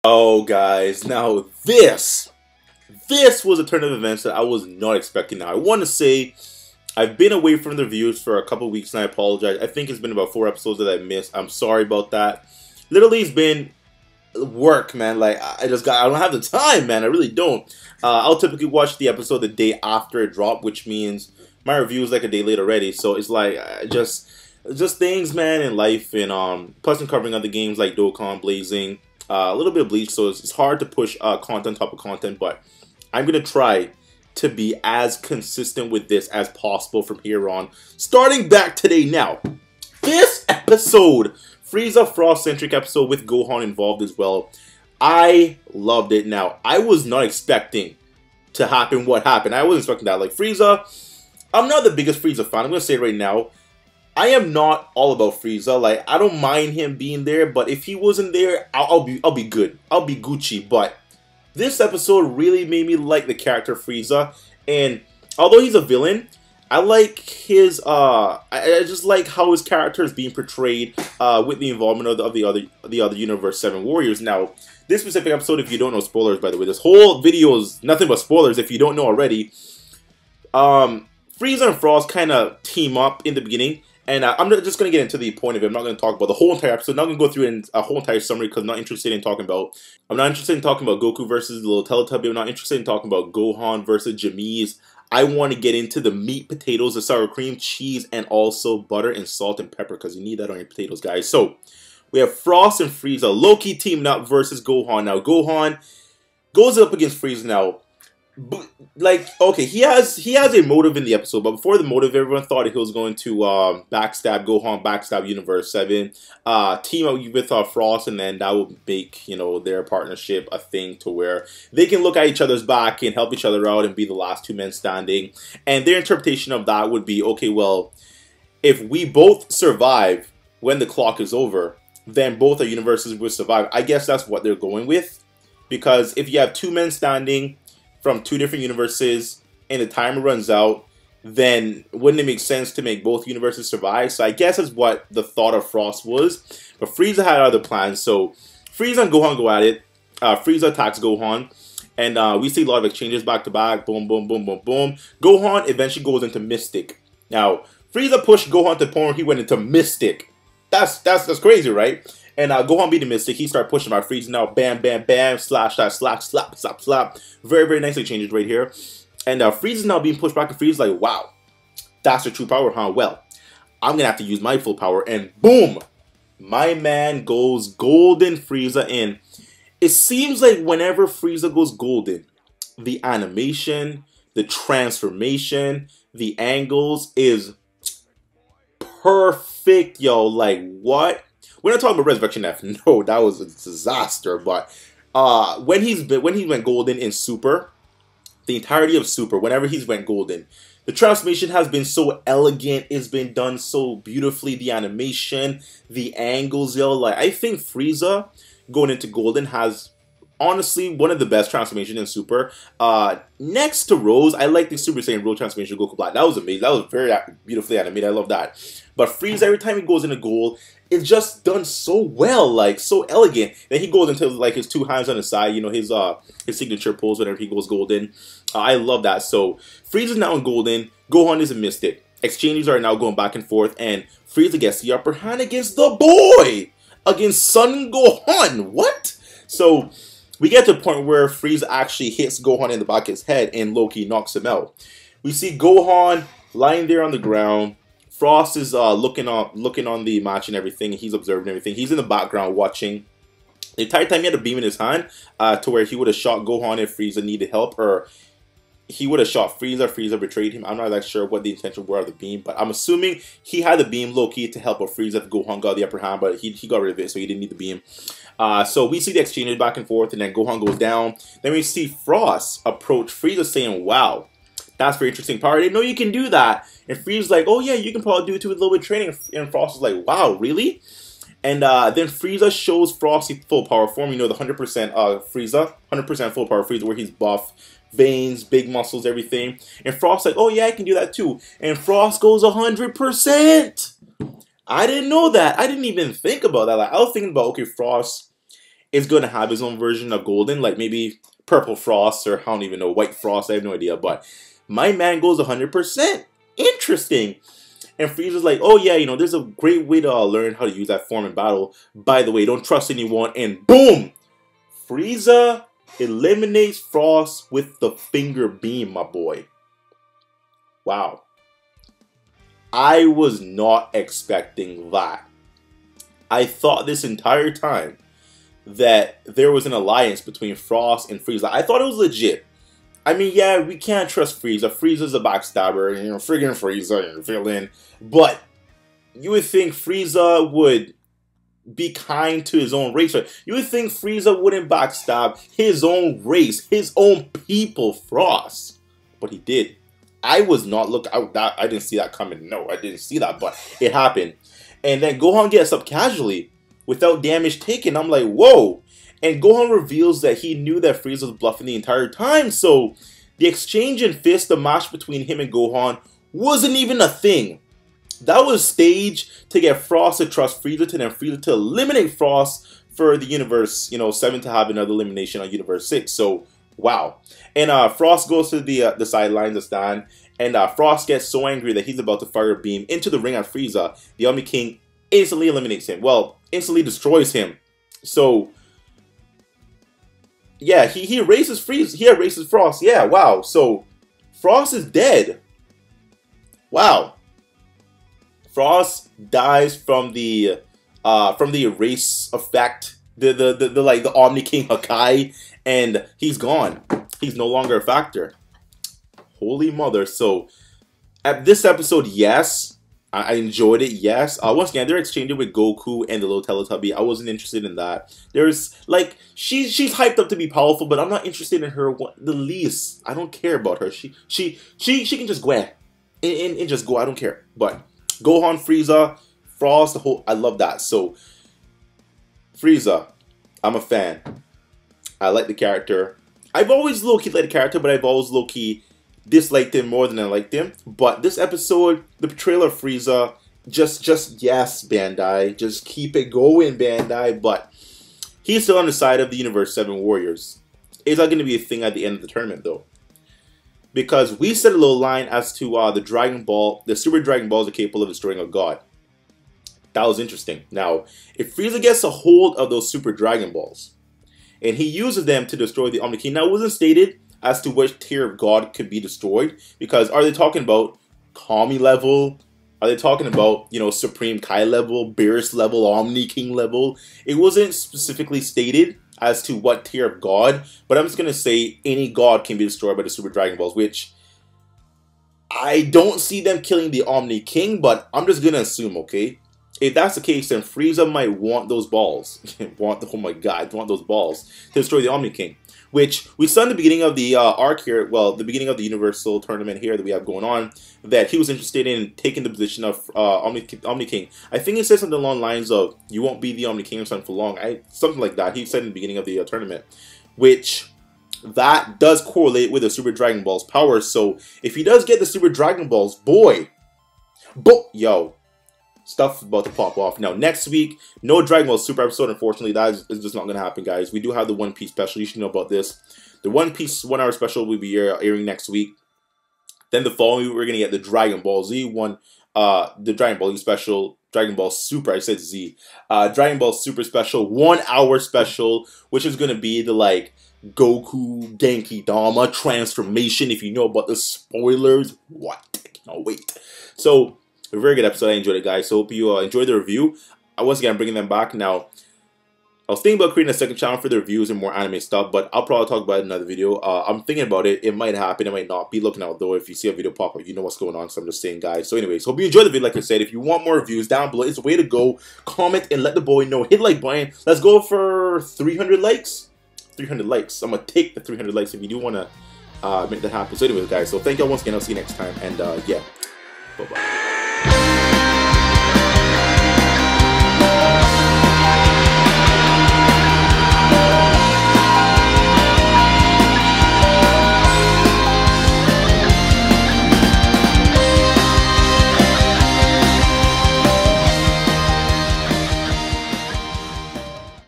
Oh, guys, now this was a turn of events that I was not expecting. Now, I want to say I've been away from the reviews for a couple weeks, and I apologize. I think it's been about 4 episodes that I missed. I'm sorry about that. Literally, it's been work, man. Like, I don't have the time, man. I really don't. I'll typically watch the episode the day after it dropped, which means my review is like a day late already. So it's like, just things, man, in life, and plus I'm covering other games like Dokkan, Blazing, a little bit of Bleach, so it's hard to push content on top of content, but I'm gonna try to be as consistent with this as possible from here on. Starting back today now, this episode, Frieze Frost-centric episode with Gohan involved as well. I loved it. Now, I was not expecting to happen what happened. I wasn't expecting that. Like, Frieze, I'm not the biggest Frieze fan. I'm gonna say it right now. I am not all about Frieze. Like, I don't mind him being there, but if he wasn't there, I'll be good. I'll be Gucci. But this episode really made me like the character Frieze, and although he's a villain, I like his I just like how his character is being portrayed with the involvement of the other Universe 7 warriors. Now, this specific episode, if you don't know, spoilers by the way, this whole video is nothing but spoilers if you don't know already. Frieze and Frost kind of team up in the beginning. And I'm just going to get into the point of it. I'm not going to talk about the whole entire episode. I'm not going to go through a whole entire summary because I'm not interested in talking about... I'm not interested in talking about Goku versus the little Teletubby. I'm not interested in talking about Gohan versus Jamise. I want to get into the meat, potatoes, the sour cream, cheese, and also butter and salt and pepper because you need that on your potatoes, guys. So, we have Frost and Frieze. Loki teaming up versus Gohan. Now, Gohan goes up against Frieze now. But, like, okay, he has a motive in the episode, but before the motive, everyone thought he was going to backstab Gohan, backstab Universe 7, team up with Frost, and then that would make, you know, their partnership a thing to where they can look at each other's back and help each other out and be the last two men standing. And their interpretation of that would be, okay, well, if we both survive when the clock is over, then both our universes will survive. I guess that's what they're going with, because if you have two men standing from two different universes and the timer runs out, then wouldn't it make sense to make both universes survive? So I guess that's what the thought of Frost was. But Frieze had other plans. So Frieze and Gohan go at it. Frieze attacks Gohan. And we see a lot of exchanges back to back. Boom, boom, boom, boom, boom. Gohan eventually goes into Mystic. Now, Frieze pushed Gohan to the point where he went into Mystic. That's crazy, right? And Gohan beat the Mystic. He started pushing my Frieze now. Bam, bam, bam. Slash, slash, slap, slap, slap, slap. Very, very nicely changes right here. And Frieze is now being pushed back. And Frieze is like, wow, that's the true power, huh? Well, I'm going to have to use my full power. And boom, my man goes golden Frieze. And it seems like whenever Frieze goes golden, the animation, the transformation, the angles is perfect, yo. Like, what? We're not talking about Resurrection F. No, that was a disaster. But when he went golden in Super, the entirety of Super, whenever he's went golden, the transformation has been so elegant. It's been done so beautifully. The animation, the angles, yo. Like, I think Frieze going into golden has honestly one of the best transformations in Super. Next to Rose, I like the Super Saiyan Rose transformation of Goku Black. That was amazing. That was very beautifully animated. I love that. But Frieze, every time he goes into gold, it's just done so well, like so elegant. Then he goes into like his two hands on the side, you know, his signature pose whenever he goes golden. I love that. So Frieze is now in golden. Gohan is a Mystic. Exchanges are now going back and forth, and Frieze gets the upper hand against the boy, against Son Gohan. What? So we get to a point where Frieze actually hits Gohan in the back of his head, and Loki knocks him out. We see Gohan lying there on the ground. Frost is looking on the match and everything. He's observing everything. He's in the background watching. The entire time he had a beam in his hand to where he would have shot Gohan if Frieze needed help, or he would have shot Frieze or Frieze betrayed him. I'm not like sure what the intention were of the beam, but I'm assuming he had the beam low-key to help with Frieze if Gohan got the upper hand, but he got rid of it, so he didn't need the beam. So we see the exchanges back and forth, and then Gohan goes down. Then we see Frost approach Frieze saying, wow, that's very interesting power. I didn't know you can do that. And Frieze's like, oh yeah, you can probably do it with a little bit of training. And Frost is like, wow, really? And then Frieze shows Frost full power form. You know, the 100% Frieze, 100% full power Frieze, where he's buff, veins, big muscles, everything. And Frost's like, oh yeah, I can do that too. And Frost goes 100%. I didn't know that. I didn't even think about that. Like, I was thinking about, okay, Frost is going to have his own version of Golden, like maybe Purple Frost, or I don't even know, White Frost, I have no idea, but my man goes 100%. Interesting. And Frieza's like, oh yeah, you know, there's a great way to learn how to use that form in battle. By the way, don't trust anyone, and boom! Frieze eliminates Frost with the finger beam, my boy. Wow. I was not expecting that. I thought this entire time that there was an alliance between Frost and Frieze. I thought it was legit. I mean, yeah, we can't trust Frieze. Frieza's a backstabber, you know, friggin' Frieze, you villain. But you would think Frieze would be kind to his own race. You would think Frieze wouldn't backstab his own race, his own people, Frost. But he did. I was not looking out that. I didn't see that coming. No, I didn't see that, but it happened. And then Gohan gets up casually without damage taken. I'm like, whoa. And Gohan reveals that he knew that Frieze was bluffing the entire time. So the exchange in fists, the match between him and Gohan, wasn't even a thing. That was staged to get Frost to trust Frieza, to then Frieza to eliminate Frost for the Universe, you know, 7 to have another elimination on Universe 6. So, wow. And Frost goes to the sidelines to stand. And Frost gets so angry that he's about to fire a beam into the ring on Frieza. The Omni King instantly eliminates him. Well, instantly destroys him. So yeah, he erases Frieze. He erases Frost. Yeah, wow. So Frost is dead. Wow. Frost dies from the erase effect. The Omni King Hakai, and he's gone. He's no longer a factor. Holy mother. So at this episode, yes, I enjoyed it, yes. Once again, they're exchanging with Goku and the little Teletubby. I wasn't interested in that. There's, like, she's hyped up to be powerful, but I'm not interested in her the least. I don't care about her. She can just go and just go. I don't care. But Gohan, Frieza, Frost, the whole, I love that. So Frieza, I'm a fan. I like the character. I've always low-key liked the character, but I've always low-key disliked him more than I liked him. But this episode, the Betrayal of Frieza, just yes, Bandai. Just keep it going, Bandai. But he's still on the side of the Universe 7 Warriors. Is that going to be a thing at the end of the tournament, though? Because we set a little line as to the Dragon Ball, the Super Dragon Balls are capable of destroying a god. That was interesting. Now, if Frieza gets a hold of those Super Dragon Balls, and he uses them to destroy the Omni King, now it wasn't stated as to which tier of god could be destroyed, because are they talking about Kami level? Are they talking about, you know, Supreme Kai level, Beerus level, Omni King level? It wasn't specifically stated as to what tier of god, but I'm just going to say any god can be destroyed by the Super Dragon Balls, which I don't see them killing the Omni King, but I'm just going to assume, okay? If that's the case, then Frieza might want those balls. Oh my god, want those balls to destroy the Omni King. Which we saw in the beginning of the arc here, well, the beginning of the Universal Tournament here that we have going on, that he was interested in taking the position of Omni King. I think he said something along the lines of, you won't be the Omni King or something for long. Something like that. He said in the beginning of the tournament. Which, that does correlate with the Super Dragon Ball's power. So, if he does get the Super Dragon Balls, boy, yo, stuff about to pop off. Now, next week, no Dragon Ball Super episode, unfortunately. That is just not going to happen, guys. We do have the One Piece special. You should know about this. The One Piece 1 hour special will be airing next week. Then the following week, we're going to get the Dragon Ball Z one, the Dragon Ball Z special, Dragon Ball Super, I said Z. Dragon Ball Super special, 1 hour special, which is going to be the, like, Goku Genki Dama transformation. If you know about the spoilers, what? I cannot wait. So, a very good episode. I enjoyed it, guys. So hope you enjoyed the review. Once again, I'm bringing them back. Now, I was thinking about creating a second channel for the reviews and more anime stuff, but I'll probably talk about it in another video. I'm thinking about it. It might happen. It might not. Be looking out, though. If you see a video pop up, you know what's going on. So I'm just saying, guys. So anyways, hope you enjoyed the video. Like I said, if you want more reviews, down below, it's the way to go. Comment and let the boy know. Hit the like button. Let's go for 300 likes. 300 likes. I'm going to take the 300 likes if you do want to make that happen. So anyways, guys. So thank y'all once again. I'll see you next time. And yeah. Bye-bye.